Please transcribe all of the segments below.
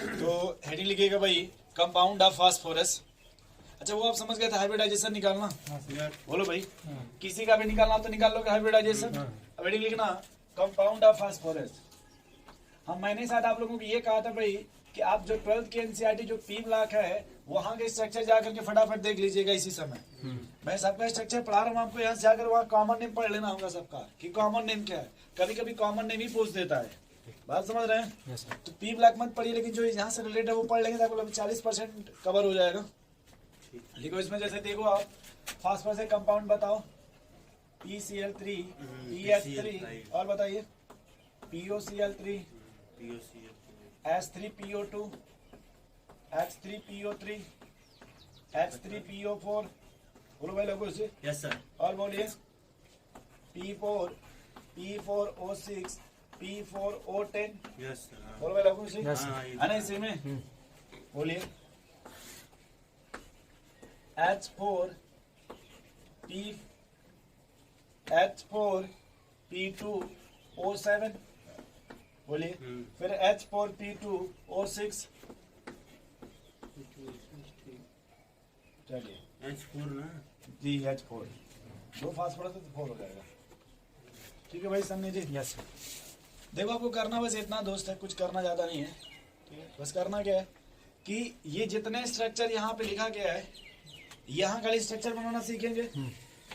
तो हेडिंग लिखिएगा भाई कंपाउंड ऑफ फास्फोरस। अच्छा वो आप समझ गए थे हाइब्रिडाइजेशन निकालना। बोलो भाई, किसी का भी निकालना तो निकाल लो हाइब्रिडाइजेशन। अब हेडिंग लिखना कंपाउंड ऑफ फास्फोरस। हम मैंने शायद आप लोगों को ये कहा था भाई कि आप जो 12th के एनसीईआरटी जो पी ब्लॉक है वहां के स्ट्रक्चर जाकर के फटाफट देख लीजिएगा इसी समय। मैं सबका स्ट्रक्चर पढ़ा रहा हूँ आपको, यहाँ से जाकर वहाँ कॉमन नेम पढ़ लेना होगा सबका कि कॉमन नेम क्या है। कभी कभी कॉमन नेम ही पूछ देता है, बात समझ रहे हैं। तो पी ब्लॉक मत पढ़िए, लेकिन जो यहाँ से रिलेटेड है वो पढ़ लेंगे तो 40% कवर हो जाएगा। लिखो इसमें, जैसे देखो आप फास्फोरस से कंपाउंड बताओ PCl3 PH3 और बताइए POCl3 H3PO2 H3PO3 H3PO4। बोलो भाई लोगों से। Yes sir. और बोलिए P4 P4O6 P4O10। Yes sir. बोलो भाई लोगों से। है ना इसी में। बोलिए H4 P2O7। बोलिए फिर H4 P2O6। चलिए H4 ना जी H4 दो फास्फोरस तो 4 हो जाएगा। ठीक है भाई सन्नी जी। Yes sir. देखो आपको करना बस इतना दोस्त है, कुछ करना ज्यादा नहीं है। ठीक है, बस करना क्या है कि ये जितने स्ट्रक्चर यहाँ पे लिखा गया है यहाँ खाली स्ट्रक्चर बनाना सीखेंगे।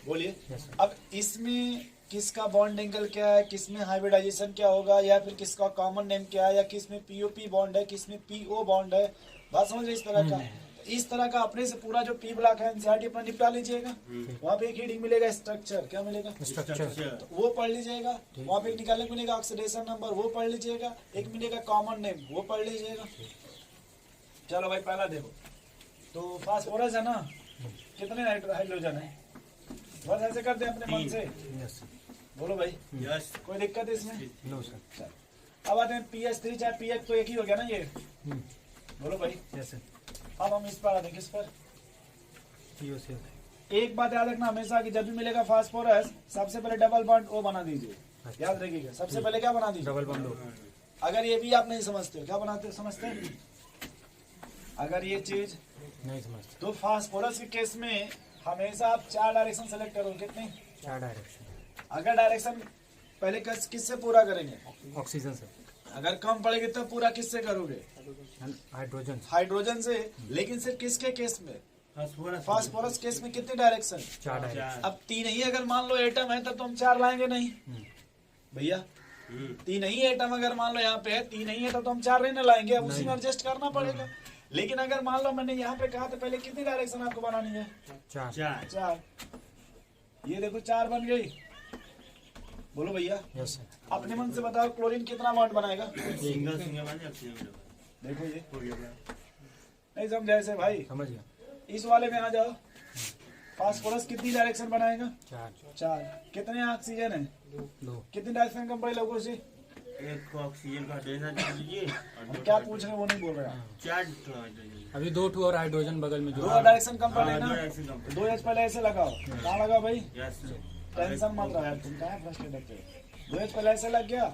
बोलिए अब इसमें किसका बॉन्ड एंगल क्या है, किसमें हाइब्रिडाइजेशन क्या होगा, या फिर किसका कॉमन नेम क्या है, या किसमें पीओपी बॉन्ड है, किसमें पीओ बॉन्ड है। बात समझ रहे इस तरह का। इस तरह का अपने से पूरा जो पी ब्लॉक है एनसीईआरटी अपना निपटा लीजिएगा। वहाँ पे एक हेडिंग मिलेगा स्ट्रक्चर, क्या मिलेगा स्ट्रक्चर, तो वो पढ़ लीजिएगा। वहाँ पे एक निकालने को मिलेगा ऑक्सीडेशन नंबर, वो पढ़ लीजिएगा। एक मिलेगा कॉमन नेम, वो पढ़ लीजिएगा। चलो भाई पहला देखो तो फास्फोरस है ना, कितने हाइड्रोजन है बस ऐसे करते हैं अपने मन से। यस बोलो भाई यस। कोई दिक्कत है इसमें? No sir. अब आते हैं PH3 चाहे PH तो एक ही हो गया ना ये। बोलो भाई। Yes sir. अब हम इस पर आते हैं, किस पर? POC। एक बात याद रखना हमेशा कि जब भी मिलेगा फास्फोरस सबसे पहले डबल बॉन्ड O बना दीजिए। याद रखिएगा सबसे पहले क्या बना दीजिए? Double bond. अगर ये भी आप नहीं समझते हो क्या बनाते हो, समझते हैं? अगर ये चीज नहीं समझते तो फास्फोरस के केस में हमेशा आप 4 डायरेक्शन सेलेक्ट करो। कितने? 4 डायरेक्शन। अगर डायरेक्शन पहले किससे पूरा करेंगे? ऑक्सीजन से। अगर कम पड़ेगी तो पूरा किससे करोगे? हाइड्रोजन। हाइड्रोजन से। लेकिन सिर्फ किसके केस में? फास्फोरस केस में कितने डायरेक्शन? 4 डायरेक्शन। अब 3 ही अगर मान लो एटम है तब तो हम 4 लाएंगे नहीं भैया। 3 ही एटम अगर मान लो यहाँ पे है, 3 ही है तब तो हम 4 नहीं लाएंगे। अब उसी में एडजस्ट करना पड़ेगा। लेकिन अगर मान लो मैंने यहाँ पे कहा तो पहले कितनी डायरेक्शन आपको बनानी है? 4। ये देखो 4 बन गई। बोलो भैया। Yes sir. अपने मन से बताओ क्लोरीन कितना बॉन्ड बनाएगा? सिंगल सिंगल बन ऑक्सीजन। देखो ये नहीं समझे ऐसे भाई। समझ गया। इस वाले में आ जाओ। फास्फोरस कितनी डायरेक्शन बनाएगा? 4। कितने ऑक्सीजन है? 2। कितनी डायरेक्शन कम पड़े लोगों से? एक को ऑक्सीजन का हाइड्रोजन दे दीजिए और हम क्या पूछ रहे हैं वो नहीं बोल रहे हैं। 4 हाइड्रोजन। अभी 2 और हाइड्रोजन बगल में जो 2 डायरेक्शन कम पड़े ना। 2 डायरेक्शन कम। 2 H पहले ऐसे लगाओ। कहाँ लगाओ भाई? Yes sir. टेंशन मत रहा यार, तुम कहाँ फ्रस्ट्रेटेड थे। 2 H पहले ऐसे लग गया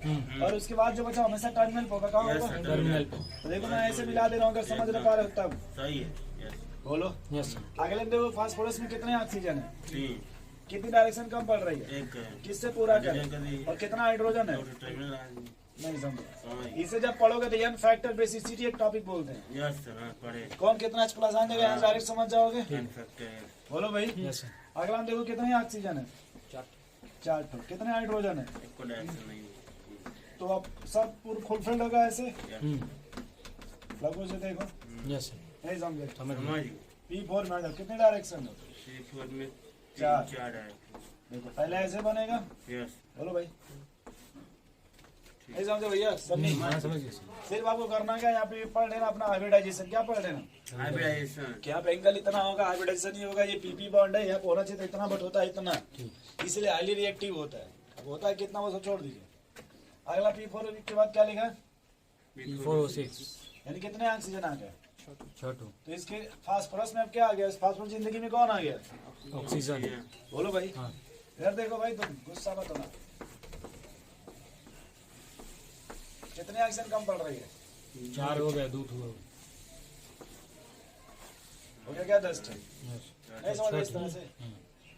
और उसके बाद जो बचा हमेशा टर्मिनल पे होगा। कहाँ यस होगा? सर। टर्मिनल पे। तो देखो मैं ऐसे मिला दे रहा हूँ, अगर समझ नहीं पा रहे हो तब सही है। यस। बोलो। Yes sir. अगले देखो फास्फोरस में कितने ऑक्सीजन है? 3। कितनी डायरेक्शन कम पड़ रही है? एक किससे पूरा करें? और कितना हाइड्रोजन है? टर्मिनल नहीं समझे। समझ। इसे जब पढ़ोगे तो यन फैक्टर बेसिसिटी एक टॉपिक बोलते हैं। Yes sir. पढ़े। कौन कितना H प्लस आने का डायरेक्ट समझ जाओगे। फैक्टर। बोलो भाई। Yes sir. अगला हम देखो कितने ऑक्सीजन है? 4 तो कितने हाइड्रोजन है? एक को डायरेक्शन नहीं है। तो अब सब पूरा फुलफिल्ड होगा ऐसे। हम्म। लगो से देखो यस सर। नहीं समझे। समझ गया। समझ। P4 में आ जाओ, कितने डायरेक्शन है? C4 में 4 डायरेक्शन। देखो पहले ऐसे बनेगा। यस। बोलो भाई। नहीं समझे भैया सन्नी? हाँ समझ गया सर। सिर्फ आपको करना क्या, यहाँ पे पढ़ लेना अपना हाइब्रिडाइजेशन। क्या पढ़ लेना? हाइब्रिडाइजेशन। क्या एंगल इतना होगा, हाइब्रिडाइजेशन ही होगा। ये PP बॉन्ड है, यहाँ पे होना चाहिए इतना, बट होता है इतना, इसलिए हाईली रिएक्टिव होता है। अब होता है कितना वो सब छोड़ दीजिए। अगला P4 के बाद क्या लिखा है? P4O6। यानी कितने ऑक्सीजन आ गए? 6। तो इसके फास्फोरस में अब क्या आ गया? फास्फोरस जिंदगी में कौन आ गया? ऑक्सीजन। बोलो भाई। हाँ। इधर देखो भाई, तुम गुस्सा मत होना। कितने ऑक्सीजन कम पड़ रही है? 4 हो गया, दूध हुआ। हो गया क्या 10 है? Yes. नहीं समझ रहे इस तरह से? हम्म।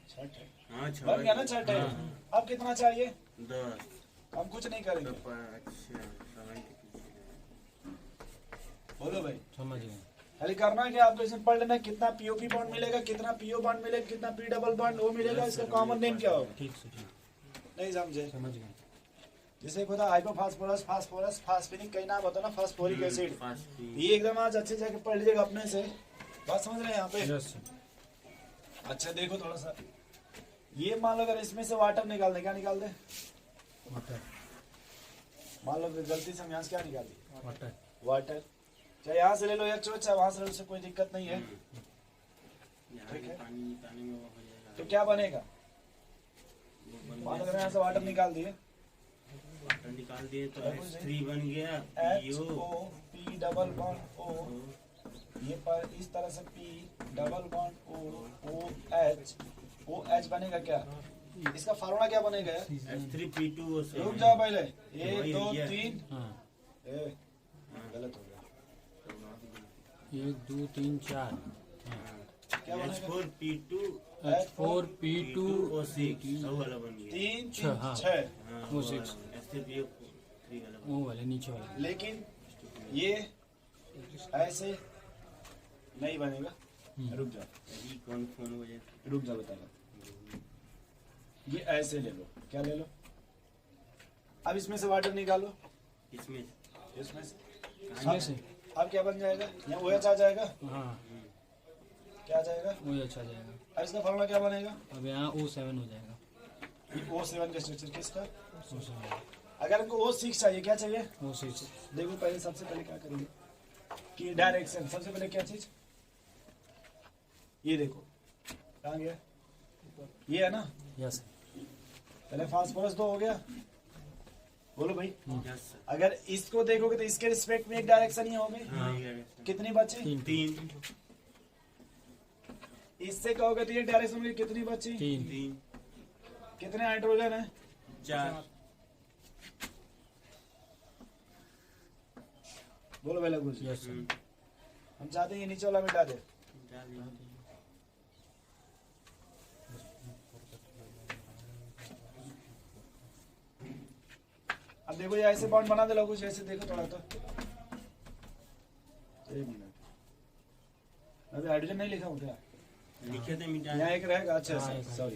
छठ है। हाँ बन गया ना छठ है? अब कितना चाहिए? 10 हम कुछ नहीं करेंगे। अच्छा 7 बोलो भाई। समझ गए। खाली करना है कि आपको इसमें पढ़ लेना है कितना पीओपी बॉन्ड मिलेगा, कितना पीओ बॉन्ड मिलेगा, कितना पी डबल बॉन्ड वो मिलेगा, इसका कॉमन नेम क्या होगा? ठीक से ठीक। नहीं समझे? समझ गए। जैसे होता हाइपोफॉस्फोरस, फास्फोरस, फास्फेनिक, कई नाम होता है ना, फास्फोरिक एसिड। ये एकदम आज अच्छे जाके पढ़ लीजिएगा अपने से। बात समझ रहे हैं यहाँ पे? Yes, sir. अच्छा देखो थोड़ा सा, ये मान लो अगर इसमें से वाटर निकाल दे, क्या निकाल दे? Water. मान लो कि गलती से हम यहाँ से क्या निकाल दी? Water. वाटर। चाहे यहाँ से ले लो या चाहे वहां से ले लो, उससे कोई दिक्कत नहीं है। ठीक है, पानी निकालने में वो हो जाएगा। तो क्या बनेगा? मान लो अगर यहाँ से वाटर निकाल दिए, वाटर निकाल दिए तो H3 बन गया, HO P double bond O, ये पर इस तरह से P double bond O OH बनेगा क्या? इसका फार्मूला क्या बनेगा? H3P2O7। रुक जाओ पहले, 1 2 3 हाँ। गलत हो गया। 1 2 3 4। क्या बनेगा? H4P2 H4P2O6। सब वाला बन गया। 3 छह, 3 हाँ। 6। वो 6। H3PO3 वाला वो वाले नीचे वाले। लेकिन ये ऐसे नहीं बनेगा। रुक जाओ, कौन फोन हो जाए। रुक जाओ बताना। ये ऐसे ले लो, क्या ले लो? अब इसमें से वाटर निकालो, इसमें इसमें से। इसमें से। अब क्या बन जाएगा? यहाँ OH आ जाएगा। हाँ, क्या आ जाएगा? वो अच्छा जाएगा। अब इसका फार्मूला क्या बनेगा? अब यहाँ O7 हो जाएगा। ये O7 का स्ट्रक्चर किसका? O7। अगर हमको O6 चाहिए, क्या चाहिए? O6। देखो पहले सबसे पहले क्या करेंगे कि डायरेक्शन, सबसे पहले क्या चीज? ये देखो कहाँ गया? ये है ना? यस। पहले फास्फोरस 2 हो गया। बोलो भाई। Yes sir. अगर इसको देखोगे तो इसके रिस्पेक्ट में एक डायरेक्शन ही होगी। हाँ कितनी बची? 3 इससे कहोगे तो ये डायरेक्शन में कितनी बची? 3। कितने हाइड्रोजन है? 4 बोलो पहले कुछ। यस। हम चाहते हैं ये नीचे वाला मिटा दे। अब देखो ये ऐसे बॉन्ड बना दे लो, कुछ ऐसे देखो थोड़ा तो। एक मिनट, अभी हाइड्रोजन नहीं लिखा हूँ क्या? लिखे थे मिटा। यहाँ एक रहेगा। अच्छा हाँ, एक है। सॉरी।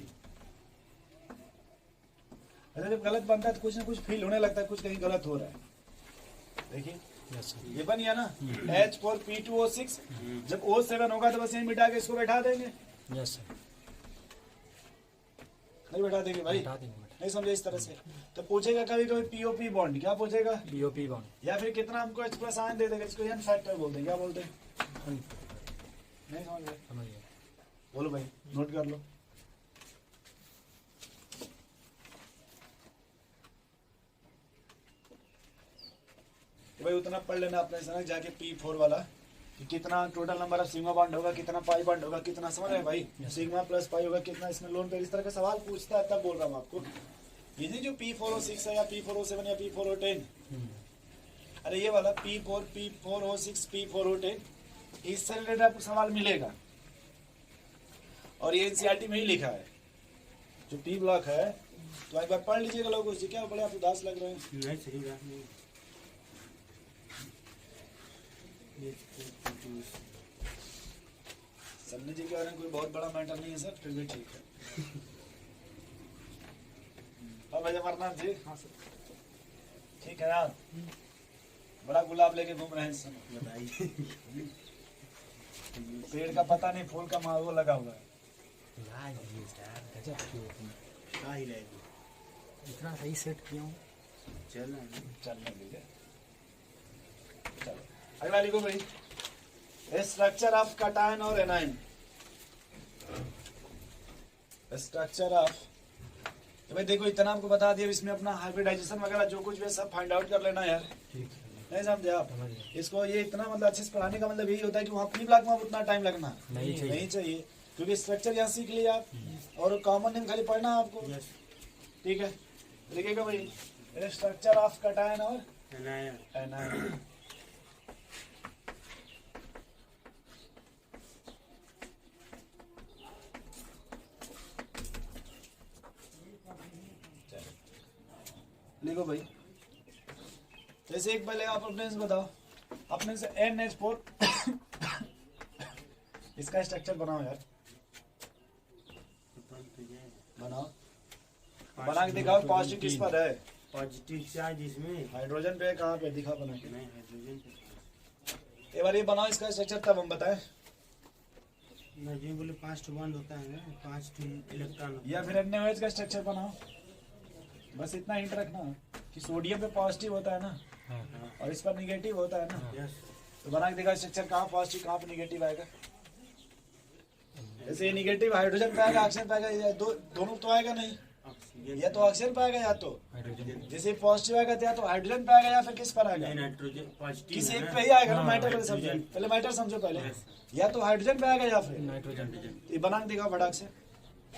अच्छा जब गलत बनता है तो कुछ ना कुछ फील होने लगता है, कुछ कहीं गलत हो रहा है। देखिए यस। ये बन गया ना, H4P2O6। जब O7 होगा तो बस यही मिटा के इसको बैठा देंगे। यस। नहीं बैठा देंगे भाई? हटा देंगे। नहीं समझे इस तरह से? तो पूछेगा कभी कभी POP बॉन्ड, क्या पूछेगा? POP bond. या फिर कितना हमको H प्लस आयन दे देगा, इसको एन फैक्टर बोलते हैं। क्या बोलते हैं? नहीं समझ रहे? समझ गए। बोलो भाई, नोट कर लो। तो भाई उतना पढ़ लेना अपने से ना जाके P4 वाला, कि कितना total number of sigma bond होगा, कितना पाई बॉन्ड होगा, कितना, समझ रहे हैं भाई? सिग्मा प्लस पाई होगा कितना, इसमें लोन पे इस तरह का सवाल पूछता है, तब बोल रहा हूँ आपको। ये नहीं जो P4O6 है या P4O7 या P4O10, अरे ये वाला P4, P4O6, P4O10, इससे रिलेटेड आपको सवाल मिलेगा। और ये NCERT में ही लिखा है जो P ब्लॉक है। तो एक बार पढ़ लीजिएगा लोगों से। क्या बड़े आप उदास लग रहे हैं? नहीं सही बात नहीं। सन्नी जी के बारे में कोई बहुत बड़ा मैटर नहीं है सर, फिर भी ठीक है। अब भाई अमरनाथ जी, ठीक है यार, बड़ा गुलाब लेके घूम रहे हैं इस समय। बताइए। पेड़ का पता नहीं, फूल का वो लगा हुआ है। क्या ही रहेगी। इतना सही सेट किया हूँ। चलो चलने दीजिए। चलो अगला लिखो भाई, स्ट्रक्चर ऑफ कटायन और एनायन। स्ट्रक्चर ऑफ, तो भाई देखो इतना आपको बता दिया, इसमें अपना हाइब्रिडाइजेशन वगैरह जो कुछ भी है सब फाइंड आउट कर लेना यार। नहीं समझे आप? इसको ये इतना मतलब अच्छे से पढ़ाने का मतलब यही होता है कि वहाँ प्री ब्लॉक में उतना टाइम लगना नहीं चाहिए, क्योंकि स्ट्रक्चर यहाँ सीख लिया आप और कॉमन नेम खाली पढ़ना है आपको। ठीक है, लिखिएगा भाई, स्ट्रक्चर ऑफ कटायन और एनायन। एनायन। लिखो भाई। जैसे एक पहले आप अपने से बताओ, अपने से NH4 इसका स्ट्रक्चर बनाओ यार, बनाओ, बना के दिखाओ। पॉजिटिव किस पर है? पॉजिटिव चार्ज इसमें हाइड्रोजन पे, कहाँ पे दिखा बना के? नहीं, हाइड्रोजन पे। एक बार ये बनाओ इसका स्ट्रक्चर, तब हम बताएं। जो बोले 5 बॉन्ड होता है ना, 5 इलेक्ट्रॉन। या फिर NaOH का स्ट्रक्चर बनाओ। बस इतना हिंट रखना कि सोडियम पे पॉजिटिव होता है ना, हाँ, और इस पर निगेटिव होता है ना। यस। तो बना के दिखा स्ट्रक्चर, कहाँ पॉजिटिव कहाँ पे निगेटिव आएगा। जैसे ये निगेटिव हाइड्रोजन पे आएगा, ऑक्सीजन पे आएगा, या दोनों तो आएगा नहीं, ऑक्सीजन या तो ऑक्सीजन पे आएगा या तो हाइड्रोजन। जैसे पॉजिटिव आएगा या तो हाइड्रोजन पे आएगा या फिर किस पर आएगा? नहीं, नाइट्रोजन पॉजिटिव किसी है एक ना। पे ही आएगा ना। हाँ, मैटर पहले समझो, हाइड्रोजन। पहले मैटर समझो पहले। Yes. या तो हाइड्रोजन पे आएगा या फिर नाइट्रोजन। ये बना के दिखाओ फटाक से।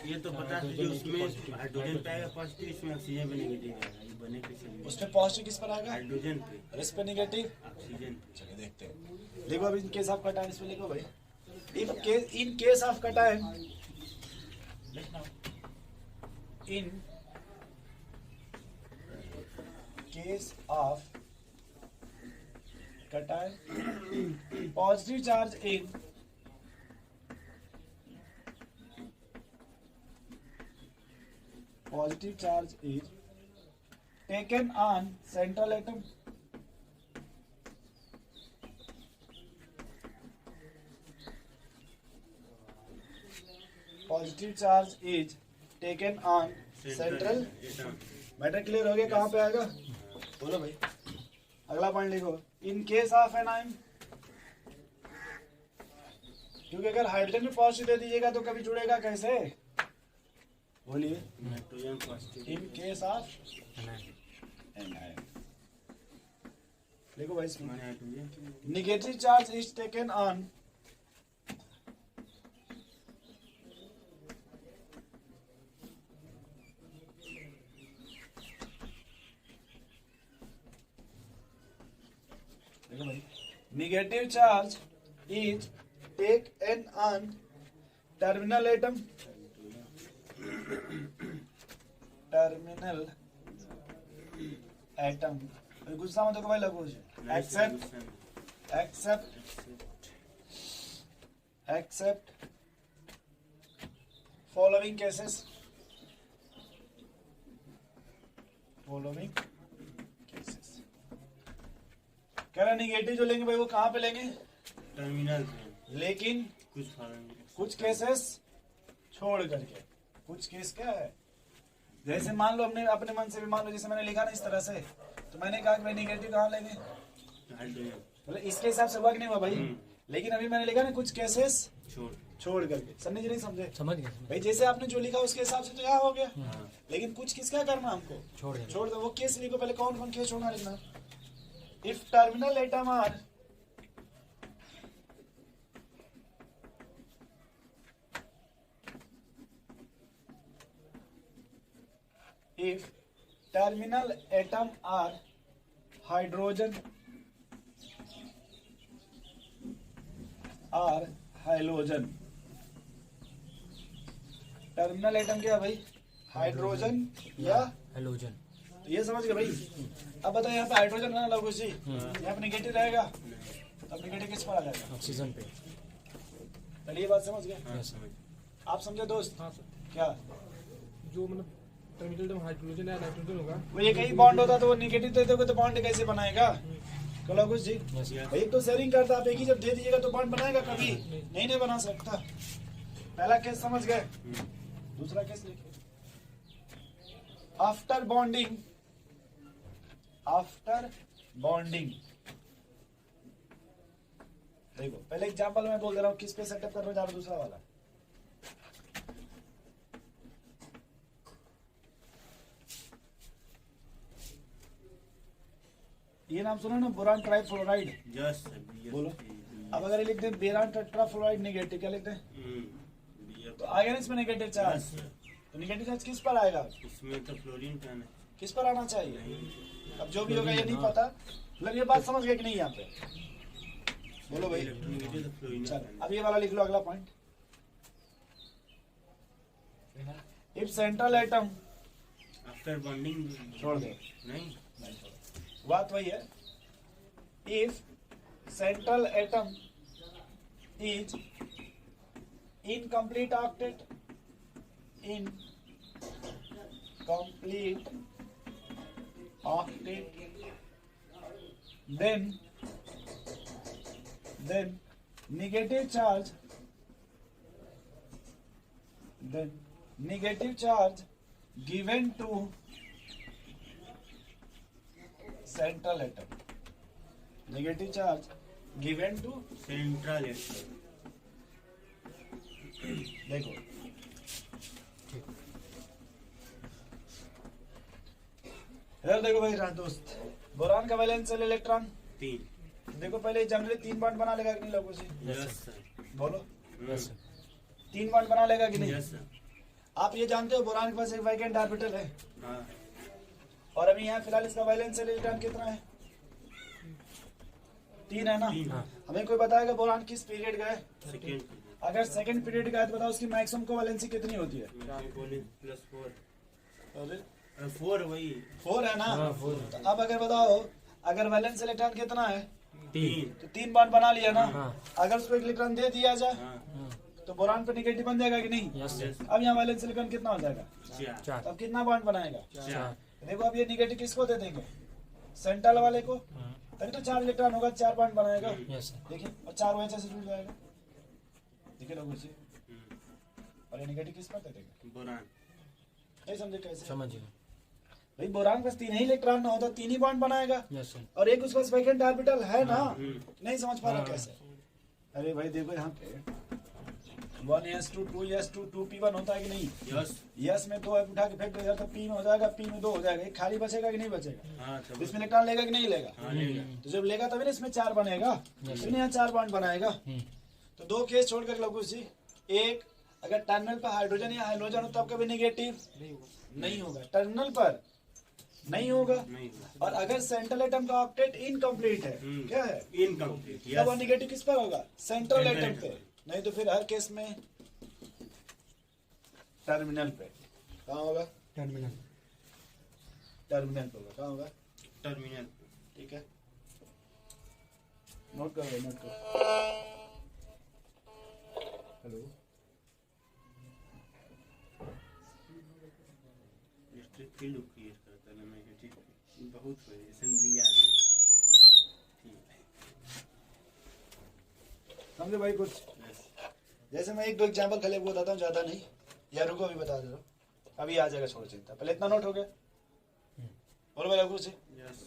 ये तो पता है, जो उसमें हाइड्रोजन पे आएगा पॉजिटिव, इसमें ऑक्सीजन पे नेगेटिव आएगा। ये बने के चलिए उसमें पॉजिटिव किस पर आएगा? हाइड्रोजन पे, और इस पे निगेटिव। ऑक्सीजन पे। चलिए देखते हैं। देखो अब इन केस ऑफ कटायन इसमें लिखो भाई। इन केस ऑफ कटायन लिखना, in case of cation positive charge in positive charge is taken on central atom positive charge is taken on central matter clear हो गया? कहाँ पे आएगा बोलो भाई। अगला पॉइंट लिखो, इन केस ऑफ एनाइन, क्योंकि अगर हाइड्रोजन में पॉजिटिव दे दीजिएगा तो कभी जुड़ेगा कैसे? बोलिए। Nitrogen positive. In case of anion देखो भाई, इसमें माने hydrogen negative charge is taken on देखो भाई, negative charge is taken on terminal atom, terminal atom. गुस्सा मत करो भाई, लगो एक्सेप्ट फॉलोइंग केसेस, कह रहा निगेटिव जो लेंगे भाई वो कहाँ पे लेंगे? टर्मिनल पे। लेकिन कुछ फॉलोइंग कुछ केसेस छोड़ करके। कुछ केस क्या है? जैसे मान लो हमने अपने मन से भी मान लो, जैसे मैंने लिखा ना इस तरह से, तो मैंने कहा कि भाई निगेटिव कहाँ लेंगे? हाइड्रोजन मतलब इसके हिसाब से वर्क नहीं हुआ भाई। लेकिन अभी मैंने लिखा ना कुछ केसेस छोड़ करके। सन्नी जी नहीं समझे? समझ गए। भाई जैसे आपने जो लिखा उसके हिसाब से तो यहाँ हो गया, हाँ। लेकिन कुछ किस क्या करना हमको? छोड़ छोड़ दो। वो केस लिखो पहले, कौन कौन केस छोड़ना लिखना। If terminal atom are if terminal atom are hydrogen or halogen, terminal atom क्या है भाई? हाइड्रोजन या हेलोजन। तो ये समझ गए भाई। अब बताओ यहाँ पे हाइड्रोजन ना लगो जी, यहाँ पे निगेटिव रहेगा, अब निगेटिव किस पर आ जाएगा? ऑक्सीजन पे। पहले ये बात समझ गए? हाँ, समझ। आप समझे दोस्त? हाँ सर, क्या जो मतलब टर्मिनल में हाइड्रोजन या नाइट्रोजन होगा, वो एक ही बॉन्ड होता तो वो निगेटिव दे दोगे तो बॉन्ड कैसे बनाएगा? कलाकुश जी यस। भाई एक तो शेयरिंग करता, आप एक ही जब दे दीजिएगा तो बॉन्ड बनाएगा? कभी नहीं बना सकता। पहला केस समझ गए? दूसरा केस लिखिए, आफ्टर बॉन्डिंग देखो पहले एग्जांपल मैं बोल दे रहा हूँ, किस पे सेटअप करने जा रहा हूँ, दूसरा वाला। ये नाम सुना ना, बोरान ट्राइफ्लोराइड। यस बोलो। अब अगर ये लिखते हैं बोरान टेट्राफ्लोराइड निगेटिव, क्या लिखते हैं? तो आएगा ना इसमें निगेटिव चार्ज। तो निगेटिव चार्ज किस पर आएगा? इसमें तो फ्लोरीन का है। किस पर आना चाहिए? अब जो भी होगा ये नहीं पता, मतलब ये बात समझ गए कि नहीं यहाँ पे? बोलो भाई। इलेक्ट्रोनेगेटिव तो फ्लोरीन का चल है। अब ये वाला लिख लो, अगला point. If central atom after bonding छोड़ दो, नहीं नहीं छोड़ो, बात वही है। If central atom is incomplete octet, incomplete octet, then negative charge given to central atom, negative charge given to central atom. देखो इधर देखो भाई दोस्त, बोरान का वैलेंशियल इलेक्ट्रॉन 3। देखो पहले जनरली 3 बॉन्ड बना लेगा कि नहीं लोगों से, यस सर। बोलो यस सर 3 बॉन्ड बना लेगा कि नहीं। Yes sir. आप ये जानते हो बोरान के पास एक वैकेंट ऑर्बिटल है, हाँ और अभी यहाँ फिलहाल इसका वैलेंशियल इलेक्ट्रॉन कितना है, 3 है ना। 3। हमें कोई बताएगा बोरान किस पीरियड का है, सेकेंड अगर सेकंड पीरियड का है तो बताओ उसकी मैक्सिमम कोवैलेंसी कितनी होती है। +4 अरे 4 वही 4 है ना। हाँ, 4 तो अब अगर बताओ अगर वैलेंस इलेक्ट्रॉन कितना है, 3। तो 3 बॉन्ड बना लिया ना। हाँ। अगर उसको एक इलेक्ट्रॉन दे दिया जाए हाँ तो बोरान पे निगेटिव बन जाएगा कि नहीं। यस सर अब यहाँ वैलेंस इलेक्ट्रॉन कितना हो जाएगा, 4। 4 तब कितना बॉन्ड बनाएगा। 4 देखो अब ये निगेटिव किसको दे देंगे, सेंट्रल वाले को, तभी तो 4 इलेक्ट्रॉन होगा, 4 बॉन्ड बनाएगा। यस सर देखिए और 4 वैसे से जुड़ जाएगा, देखिए लोगों से। और ये निगेटिव किस पर दे देगा, बोरान। नहीं समझे कैसे समझ गए। भाई, बोरान पास 3 ही इलेक्ट्रॉन ना होता 3 ही बॉन्ड बनाएगा, यस सर और एक उसके पास वैकेंट ऑर्बिटल है ना। नहीं समझ पा रहा हाँ। कैसे। अरे भाई देखो यहाँ पे 1s2 2s2 2p1 होता है कि नहीं। यस। यस में 2 उठा के फेंक दो तो p में हो जाएगा, p में 2 हो जाएगा, एक खाली बचेगा कि नहीं बचेगा। हाँ तो तब इसमें इलेक्ट्रॉन लेगा कि नहीं लेगा, हाँ लेगा। तो जब लेगा तभी ना इसमें 4 बनेगा, फिर यहाँ 4 बॉन्ड बनाएगा। तो 2 केस छोड़कर लगू सी, एक अगर टर्मिनल पर हाइड्रोजन या हाइड्रोजन हो तब कभी निगेटिव नहीं होगा, टर्मिनल पर नहीं होगा। नहीं और अगर सेंट्रल एटम का ऑक्टेट इनकम्प्लीट है, क्या है, इनकम्प्लीट। तब वो यस। निगेटिव किस पर होगा, सेंट्रल Central एटम atom पे। नहीं तो फिर हर केस में टर्मिनल पे। कहाँ होगा, टर्मिनल टर्मिनल पे होगा। कहाँ होगा, टर्मिनल। ठीक है, नोट करो नोट करो। हेलो, इलेक्ट्रिक फील्ड क्रिएट करता है मैग्नेटिक बहुत है, जैसे लिया नहीं। ठीक है। समझे भाई कुछ। यस। जैसे मैं 1-2 एग्जाम्पल खाली आपको बताता हूँ, ज्यादा नहीं, या रुको अभी बता दे रहा हूँ, अभी आ जाएगा, छोड़ चिंता, पहले इतना नोट हो गया। बोलो भाई कुछ, यस।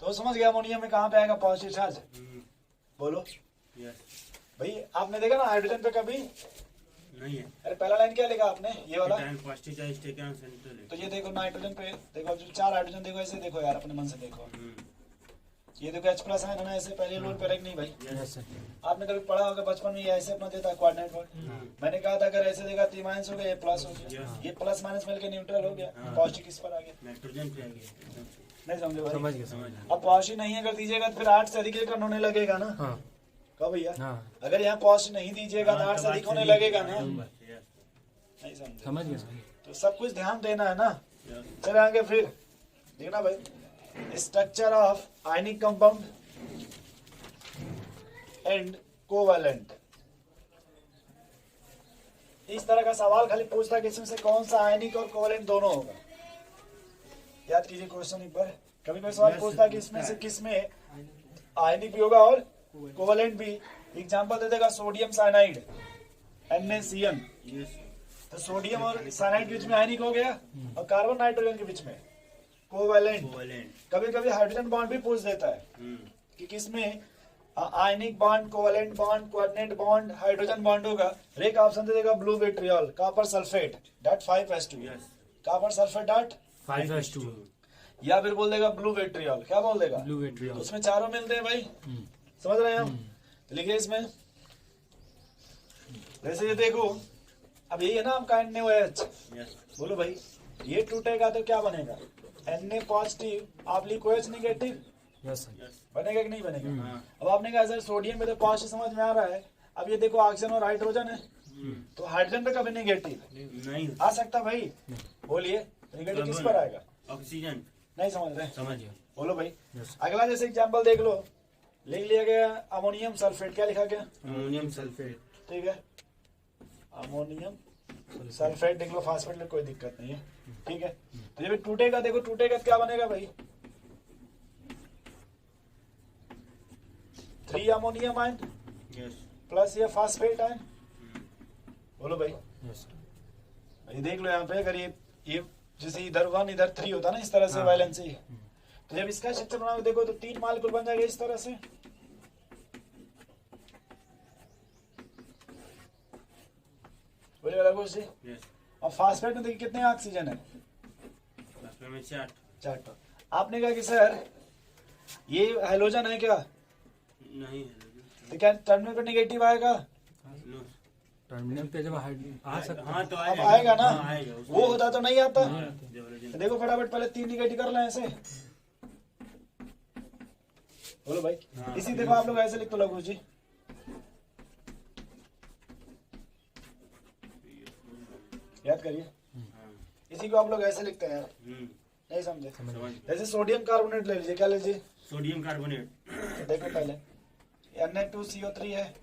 तो समझ गया अमोनियम में कहाँ पे आएगा पॉजिटिव चार्ज, बोलो यस। भाई। आपने देखा ना हाइड्रोजन पे कभी, नहीं है। अरे पहला लाइन क्या लिखा आपने, ये वाला, पॉजिटिव चार्ज टेकन सेंट्रल है। तो ये देखो नाइट्रोजन पे देखो, जो 4 हाइड्रोजन देखो, ऐसे देखो यार, अपने मन से देखो, ये देखो H+ है ना, ऐसे पहले लोड पे रख नहीं भाई। यस सर आपने कभी पढ़ा होगा बचपन में, ये ऐसे अपना देता है कोऑर्डिनेट बॉन्ड। मैंने कहा था अगर ऐसे देगा तो माइनस हो गया, ये प्लस हो गया, ये प्लस माइनस मिलकर न्यूट्रल हो गया, पॉजिटिव किस पर आ गया। नाइट्रोजन पे आ गया। नहीं समझे भाई। समझ गया। अब पॉजिटिव नहीं अगर दीजिएगा तो फिर 8 से अधिक इलेक्ट्रॉन होने लगेगा ना। हाँ कब भैया, हाँ अगर यहाँ पॉजिटिव नहीं दीजिएगा तो 8 से अधिक होने लगेगा ना। नहीं समझे, समझ गया सर। तो सब कुछ ध्यान देना है ना। चले आगे फिर देखना भाई, structure of ionic compound and covalent. इस तरह का सवाल खाली पूछता कि इसमें से कौन सा आयनिक और कोवैलेंट दोनों होगा। याद कीजिए क्वेश्चन एक बार, कभी कोई सवाल पूछता कि इसमें से किस में आयनिक भी होगा और कोवैलेंट भी। एग्जांपल दे देगा सोडियम साइनाइड NaCN, तो सोडियम और साइनाइड के बीच में आयनिक हो गया, और कार्बन नाइट्रोजन के बीच में कोवैलेंट। कभी कभी हाइड्रोजन बॉन्ड भी पूछ देता है कि किसमें ionic bond, covalent bond, coordinate bond, hydrogen bond होगा। एक ऑप्शन दे देगा blue vitriol, copper sulphate dot 5s2, copper sulphate dot 5s2 या फिर बोल देगा ब्लू विट्रियल। क्या बोल देगा, ब्लू विट्रियल। उसमें चारों मिलते हैं भाई, समझ रहे हैं हम। तो लिखिए इसमें, जैसे ये देखो, अब यही है ना आपका NaOH, बोलो भाई, ये टूटेगा तो क्या बनेगा, Na positive oblique OH negative, yes sir बनेगा कि नहीं बनेगा। अब आपने कहा सर सोडियम में तो पॉजिटिव समझ में आ रहा है, अब ये देखो ऑक्सीजन और हाइड्रोजन है, तो हाइड्रोजन पे कभी निगेटिव नहीं आ सकता भाई, बोलिए। नेगेटिव किस पर आएगा? ऑक्सीजन। नहीं समझ रहे? समझ गया। बोलो भाई। Yes, sir. अगला जैसे एग्जांपल देख लो, लिख लिया गया अमोनियम सल्फेट, क्या लिखा गया? Ammonium sulphate. ठीक है, अमोनियम सल्फेट देख लो, फास्फेट में कोई दिक्कत नहीं है। ठीक है, तो जब ये टूटेगा, देखो टूटेगा तो क्या बनेगा भाई? 3 अमोनियम आयन यस। प्लस ये फास्फेट आयन। बोलो भाई। Yes, sir. ये देख लो यहाँ पे, अगर ये जैसे इधर 1 इधर 3 होता ना, इस तरह से हाँ। वैलेंसी, तो जब इसका स्ट्रक्चर बनाओगे देखो तो 3 मॉलिक्यूल बन जाएगा इस तरह से। बोलिए रघु जी। यस। और फास्फेट में देखिए कितने ऑक्सीजन है? फास्फेट में 4। 4 तो आपने कहा कि सर ये हाइड्रोजन है क्या? नहीं तो क्या टर्मिनल पे नेगेटिव आएगा? नो। टर्मिनल पे जब आ सकता हाँ तो अब आएगा ना? हाँ, आएगा उसमें। वो होता तो नहीं आता। हाँ, तो जबरदस्त। देखो फटाफट पहले 3 निगेटिव कर लें ऐसे। बोलो भाई। हाँ। इसी देखो आप लोग ऐसे लिख दो लघु जी। याद करिए, हाँ। इसी को आप लोग ऐसे लिखते हैं यार, हम्म, नहीं समझे? समझ गया। जैसे सोडियम कार्बोनेट ले लीजिए, क्या लीजिए? Sodium carbonate. तो देखो पहले Na2CO3 है,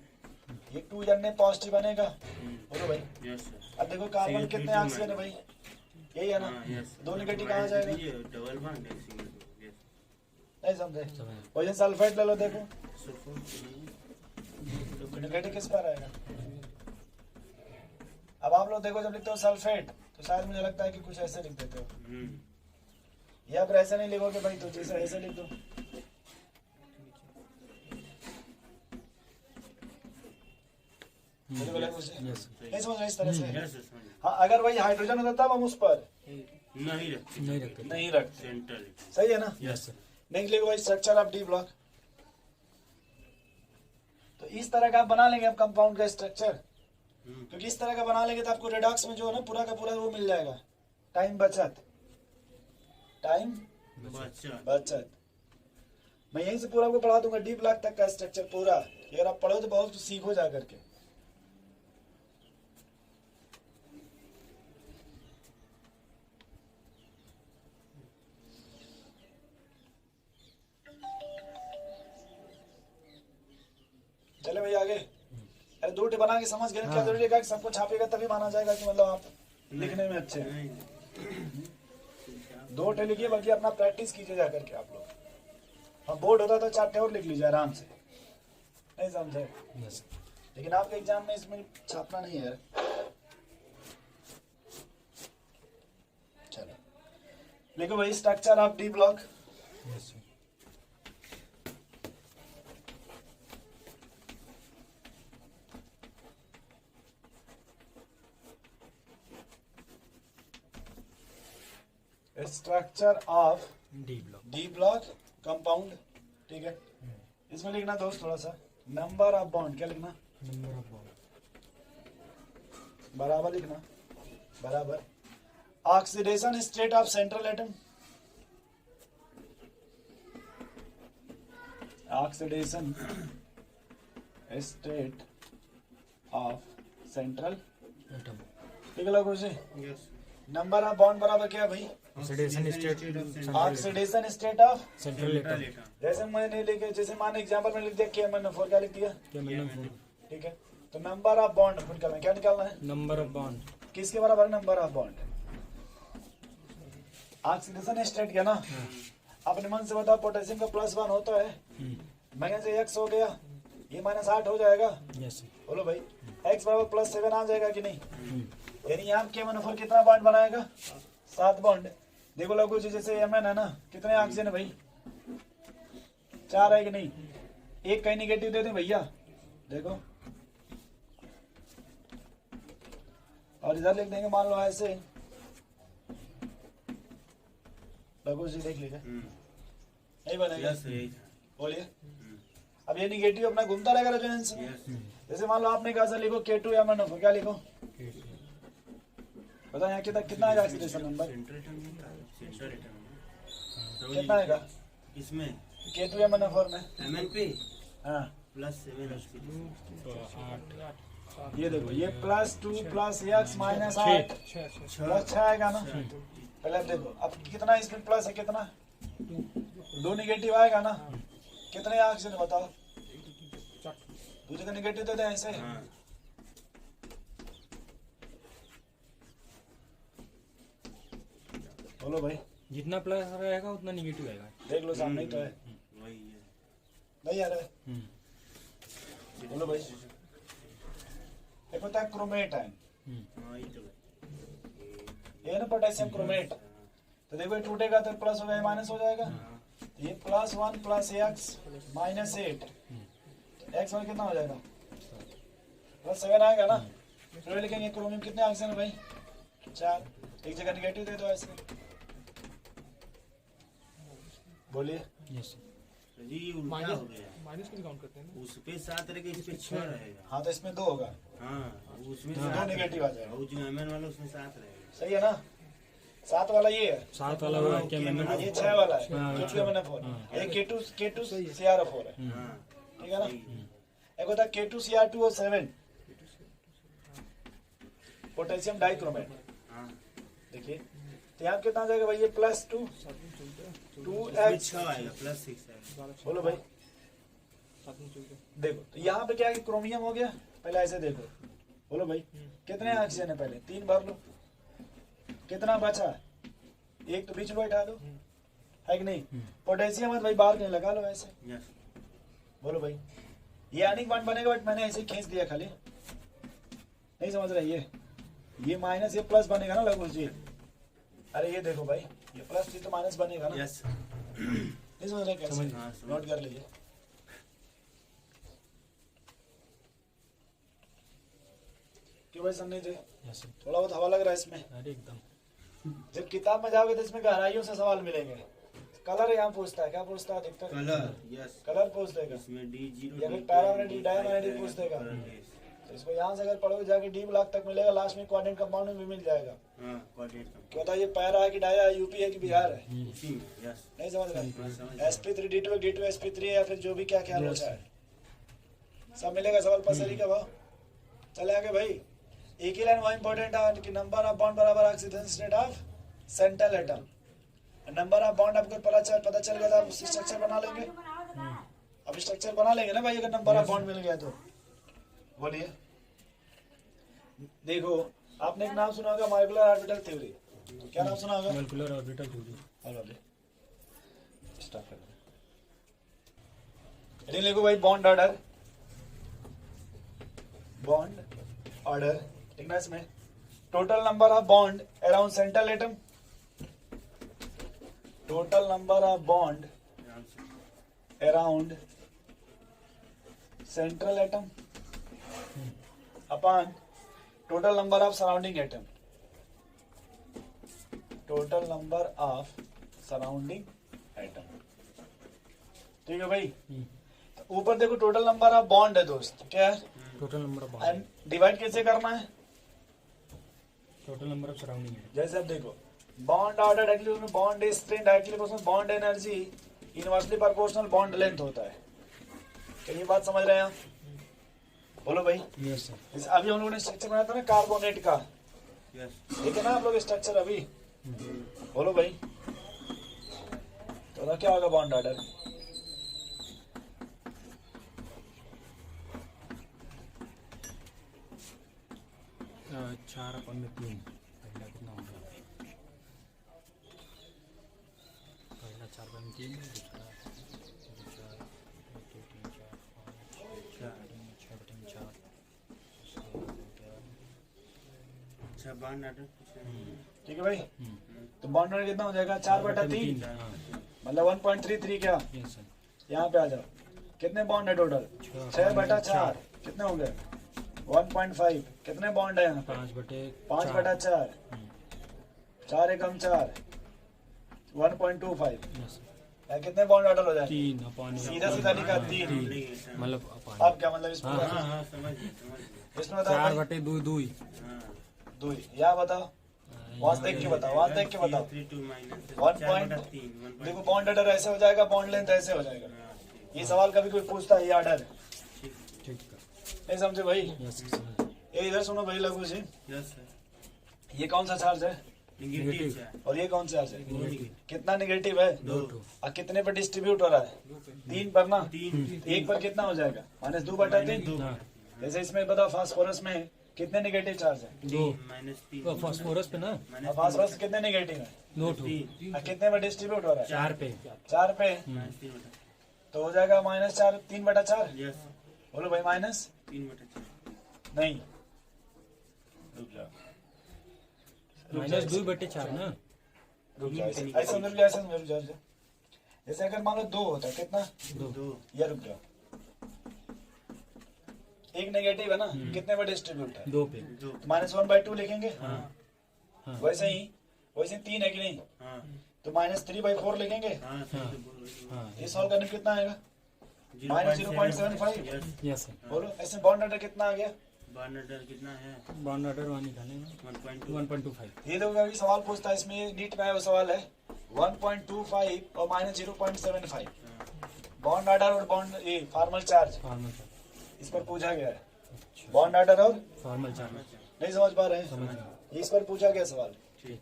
ये 2 Na पॉजिटिव बनेगा। बोलो भाई। Yes sir. अब देखो कार्बन कितने ऑक्सीजन है भाई? यही है ना? हाँ, यस। 2 नेगेटिव कहाँ जाएगा? डबल बॉन्ड एक सिंगल बॉन्ड। यस। नहीं समझे? समझ। वजन सल्फेट ले लो, देखो सल्फर। नेगेटिव किस पर आएगा? अब आप लोग देखो जब लिखते हो सल्फेट तो शायद मुझे लगता है कि कुछ ऐसे लिख देते हो, हम्म। या फिर ऐसे नहीं लिखोगे भाई, तो जैसे ऐसे लिख दो। मुझे बोला कुछ Yes, sir. नहीं समझ रहे इस तरह से? यस सर, समझ गया। हाँ, अगर वही हाइड्रोजन होता तब हम उस पर नहीं रखते। नहीं रखते। नहीं रखते। सेंट्रल। सही है ना? Yes, sir. नेक्स्ट लिखो भाई स्ट्रक्चर ऑफ डी ब्लॉक। तो इस तरह का आप बना लेंगे आप कंपाउंड का स्ट्रक्चर, क्योंकि इस तरह का बना लेंगे तो आपको रेडॉक्स में जो है ना पूरा का पूरा वो मिल जाएगा, टाइम बचत, टाइम बच्चा। बचत। मैं यहीं से पूरा आपको पढ़ा दूंगा डी ब्लॉक तक का स्ट्रक्चर पूरा, अगर आप पढ़ो तो बहुत कुछ सीखो जा करके। चले भाई आगे। अरे 2 टे बना के समझ गए ना, क्या जरूरी है कि सबको छापेगा तभी माना जाएगा कि मतलब आप लिखने में अच्छे हैं। नहीं। 2 टे लिखिए, बाकी अपना प्रैक्टिस कीजिए जा करके आप लोग। हाँ, बोर्ड होता तो 4 टे और लिख लीजिए आराम से, नहीं समझे? Yes, sir. लेकिन आपके एग्जाम में इसमें छापना नहीं है। चलो लिखो भाई structure of D block. Yes, sir. Structure of D block. D block compound. ठीक है, इसमें लिखना दोस्त थोड़ा सा नंबर ऑफ बॉन्ड, क्या लिखना? Number of bond. बराबर लिखना, बराबर। Oxidation state of central atom, oxidation state of central Atom. ठीक है लोगों से। यस। नंबर ऑफ बॉन्ड बराबर क्या भाई? Oxidation state. Central oxidation state of, Central atom. जैसे मैंने लिखे, जैसे मान एग्जांपल में लिख दिया KMnO4, क्या लिख दिया? KMnO4. ठीक है, तो नंबर ऑफ बॉन्ड निकालना, क्या निकालना है? Number of bond. किसके बराबर? Number of bond. Oxidation state क्या ना? अपने मन से बताओ, पोटेशियम का +1 होता है, माइनस x हो गया, ये -8 हो जाएगा। Yes, sir. बोलो भाई, x बराबर +7 आ जाएगा कि नहीं? यानी यहाँ KMnO4 कितना बॉन्ड बनाएगा? 7 बॉन्ड। देखो लोगों जी, जैसे Mn है ना, कितने ऑक्सीजन है भाई? 4 है कि नहीं? एक कहीं निगेटिव दे दें भैया, देखो, और इधर लिख देंगे मान लो ऐसे। लोगों जी देख लीजिए, नहीं बनेगा? यस यही था। बोलिए। अब ये निगेटिव अपना घूमता रहेगा रेजोनेंस में। यस। जैसे मान लो आपने कहा सर लिखो K2MnO4, क्या लिखो? बताओ यहाँ कितना आएगा ऑक्सीडेशन नंबर? सेंट्रल एटम कितना आएगा इसमें? K2MnO4 में? MnP हाँ, +7 ऑक्सीजन। ये देखो, ये +2 + x -8 छः +6 आएगा ना? पहले आप देखो अब कितना इसमें प्लस है, कितना 2 निगेटिव आएगा ना, कितने ऑक्सीजन बताओ, 2 जगह निगेटिव देते हैं ऐसे। हाँ बोलो भाई, जितना प्लस रहेगा उतना निगेटिव आएगा। देख लो सामने ही तो है, वही है। नहीं आ रहा है। बोलो भाई, एक होता है क्रोमेट आयन, हाँ ये तो ये ना पोटेशियम क्रोमेट, तो देखो ये टूटेगा तो प्लस हो जाएगा माइनस हो जाएगा, तो ये +1 + x -8, तो x और कितना हो जाएगा +7 आएगा ना। फिर लिखेंगे क्रोमियम कितने ऑक्सीजन है भाई 4, एक जगह निगेटिव दे दो ऐसे। बोलिए यस जी उल्टा हो गया। माइनस को काउंट करते हैं ना। उस पे 7 रहेगा, इस पे 6 रहेगा। हाँ तो इसमें 2 होगा, हाँ उसमें दो 7 नेगेटिव आ जाएगा, और जो एमएन वाला उसमें 7 रहेगा। सही है ना। 7 वाला ये है, 7 वाला हुआ क्या मैंने ये 6 वाला है हाँ, जो कि मैंने 4 हाँ। एक K2 CrO4 है, हाँ ठीक है ना। सही है। एक होता है K2Cr2O7 पोटेशियम डाइक्रोमेट। हाँ देखिए तो यहाँ कितना आ जाएगा भाई, ये +2 उसमें 2x, 6 आएगा +6 आएगा। बोलो भाई। देखो तो यहाँ पे क्या है कि क्रोमियम हो गया, पहले ऐसे देखो, बोलो भाई कितने ऑक्सीजन है, पहले 3 भर लो, कितना बचा, एक तो बीच में बैठा दो, है कि नहीं। पोटेशियम है तो भाई बाहर कहीं लगा लो ऐसे, यस बोलो भाई। ये आयनिक बॉन्ड बनेगा बट मैंने ऐसे ही खींच दिया खाली, नहीं समझ रहे, ये माइनस ये प्लस बनेगा ना लगभग जी। अरे ये देखो भाई, ये प्लस थी तो माइनस बनेगा ना, यस नहीं समझ रहे कैसे, हाँ, समझ। नोट कर लीजिए। क्यों भाई समझे थे, यस थोड़ा बहुत हवा लग रहा है इसमें। अरे एकदम जब किताब में जाओगे तो इसमें गहराइयों से सवाल मिलेंगे। कलर यहाँ पूछता है, क्या पूछता है अधिकतर, कलर यस कलर पूछ देगा, इसमें D0 या फिर पैरामैग्नेटिक डायमैग्नेटिक पूछ देगा। तो इसको यहाँ से अगर पढ़ोगे जाके D ब्लॉक तक मिलेगा, लास्ट में कोऑर्डिनेट कंपाउंड में भी मिल जाएगा। हाँ कोऑर्डिनेट क्या होता है, ये पैरा है कि डाया है, यूपी है कि बिहार है, उसी में यस नहीं समझ रहे। समझ sp3 D2 D2 sp3 या फिर जो भी क्या ख्याल होता है, सब मिलेगा। सवाल पसरी का भाव चले आगे भाई। एक ही लाइन वहाँ इंपॉर्टेंट है कि नंबर ऑफ बॉन्ड बराबर oxygen state of central atom. Number of bond आपको पता चल गया तो आप स्ट्रक्चर बना लेंगे। अब स्ट्रक्चर बना लेंगे ना भाई, अगर नंबर ऑफ बॉन्ड मिल गया तो। बोलिए, देखो आपने एक नाम सुना होगा मॉलिक्यूलर ऑर्बिटल थ्योरी, क्या नाम सुना होगा, मॉलिक्यूलर ऑर्बिटल थ्योरी। हेलो जी स्टार्ट कर दो। लिखो भाई बॉन्ड ऑर्डर, बॉन्ड ऑर्डर लिखना इसमें, total number of bond around central atom, total number of bond around central atom upon total number of surrounding atom, total number of surrounding atom. ठीक है भाई। ऊपर देखो टोटल नंबर ऑफ बॉन्ड है दोस्त, क्या है, total number of and divide कैसे करना है, टोटल नंबर ऑफ सराउंडिंग है। जैसे अब देखो बॉन्ड ऑर्डर डायरेक्टली उसमें bond strain directly proportional bond energy inversely proportional bond length होता है। क्या ये बात समझ रहे हैं आप, बोलो भाई। Yes sir. जैसे अभी हम लोगों ने स्ट्रक्चर बनाया था ना कार्बोनेट का, यस ठीक है ना आप लोग स्ट्रक्चर अभी, बोलो भाई। तो क्या होगा बॉन्ड ऑर्डर, चार अपन में 3, पहला कितना हो गया, पहला 4 अपन में 3, दूसरा 4 अच्छा बॉन्ड ऑर्डर ठीक है भाई। तो बॉन्ड ऑर्डर कितना हो जाएगा, 4/3 मतलब 1.33 क्या, यस सर। यहाँ पे आ जाओ, कितने बॉन्ड है टोटल, 6/4 कितने हो गए 1.5, कितने बॉन्ड है यहाँ पे 5/4, 4 एकम 4 1.25, यस यहाँ कितने बॉन्ड ऑर्डर हो जाए, 3 अपन सीधा सीधा लिखा 3। मतलब अपन अब क्या मतलब इसमें, हाँ, हाँ हाँ समझ गए इसमें बताओ 4/2 हाँ 2, यहाँ बताओ, वहां देख के बताओ, वहां देख के बताओ। 3 माइनस 1.3 देखो बॉन्ड ऑर्डर ऐसे हो जाएगा, बॉन्ड लेंथ ऐसे हो जाएगा। ये सवाल कभी कोई पूछता है ये ऑर्डर, ठीक है। नहीं समझे भाई। Yes sir. ये इधर सुनो भाई लघु जी, यस सर ये कौन सा चार्ज है, नेगेटिव चार्ज और ये कौन चार्ज है? नेगेटिव कितना नेगेटिव है? 2 और कितने पर डिस्ट्रीब्यूट हो रहा है? 3 पर ना। 3 एक पर कितना हो जाएगा? -2/3। 2 हाँ जैसे इसमें बताओ फास्फोरस में कितने नेगेटिव चार्ज है? 2 -3 फास्फोरस पे ना और फास्फोरस कितने नेगेटिव है? 2 और कितने पर डिस्ट्रीब्यूट हो रहा है? 4 पे 4 पे। -3 तो हो जाएगा -4 3/4। यस बोलो भाई माइनस 3/4 नहीं, रुक जाओ -2/4 ना रुक जाओ ऐसे समझ लो, ऐसे समझ लो, रुक जाओ। जैसे अगर मान लो 2 होता है कितना? 2 या रुक जाओ, एक नेगेटिव है ना, कितने पर डिस्ट्रीब्यूट है? 2 पे 2 तो -1/2 लिखेंगे। हाँ वैसे ही 3 है कि नहीं? हाँ तो -3/4 लिखेंगे। हाँ सही तो बोल रही हो हाँ ये सॉल्व करने में कितना आएगा? -0.75। यस सर बोलो ऐसे बॉन्ड ऑर्डर कितना आ गया? बॉन्ड ऑर्डर कितना है? बॉन्ड ऑर्डर 1 निकालेंगे 1.2 1.25 ये देखो अभी सवाल पूछता है, इसमें नीट में आया वो सवाल है 1.25 और -0.75 बॉन्ड ऑर्डर और बॉन्ड ये फॉर्मल चार्ज, फॉर्मल इस पर पूछा गया है। अच्छा बॉन्ड ऑर्डर और फॉर्मल चार्ज नहीं समझ पा रहे हैं? समझ गया इस पर पूछा गया सवाल। ठीक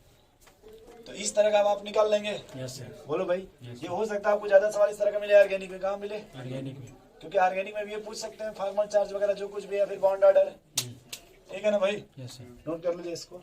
तो इस तरह का आप निकाल लेंगे। यस सर बोलो भाई, Yes. ये हो सकता है आपको ज्यादा सवाल इस तरह का मिले ऑर्गेनिक में, कहाँ मिले? ऑर्गेनिक में क्योंकि ऑर्गेनिक में भी ये पूछ सकते हैं फॉर्मल चार्ज वगैरह जो कुछ भी है, फिर बॉन्ड ऑर्डर। ठीक है ना भाई, यस सर नोट कर लीजिए इसको।